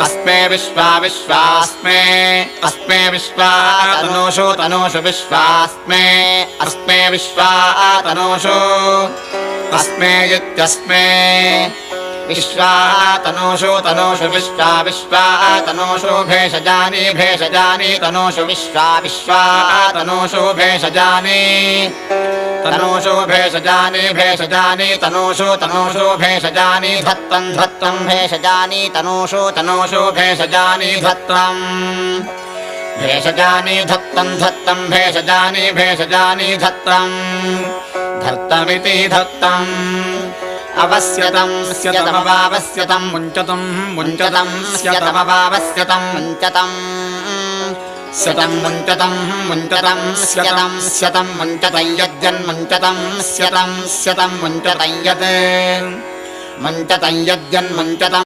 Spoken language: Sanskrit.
अस्मे विश्वा विश्वास्मे अस्मे विश्वा तनोषु तनोषु विश्वास्मे अस्मे विश्वा तनोषु अस्मे इत्यस्मे विश्वा तनोषु तनोषु विश्वा विश्वा तनोषु भेषजानि भेषजानि तनोषु विश्वा विश्वा तनोषु भेषजानि तनोषु भेषजानि भेषजानि तनोषु तनोषु भेषजानि धत्तं धत्तं भेषजानि तनोषु तनोषु भेषजानि धत्तं भेषजानि धत्तं धत्तं भेषजानि भेषजानि धत्तं धत्तमिति धत्तम् अवस्यतं स्यतमवावस्यतं मुञ्चतं मुञ्चतं स्यतमवावस्यतं मुञ्चतं स्यतं मुञ्चतं मुञ्चतं स्यतं स्यतं मुञ्चतं यद्यन्मुञ्चतं स्यतं स्यतं मुञ्चतं यत् मुञ्चतं यद्यन्मुञ्चतं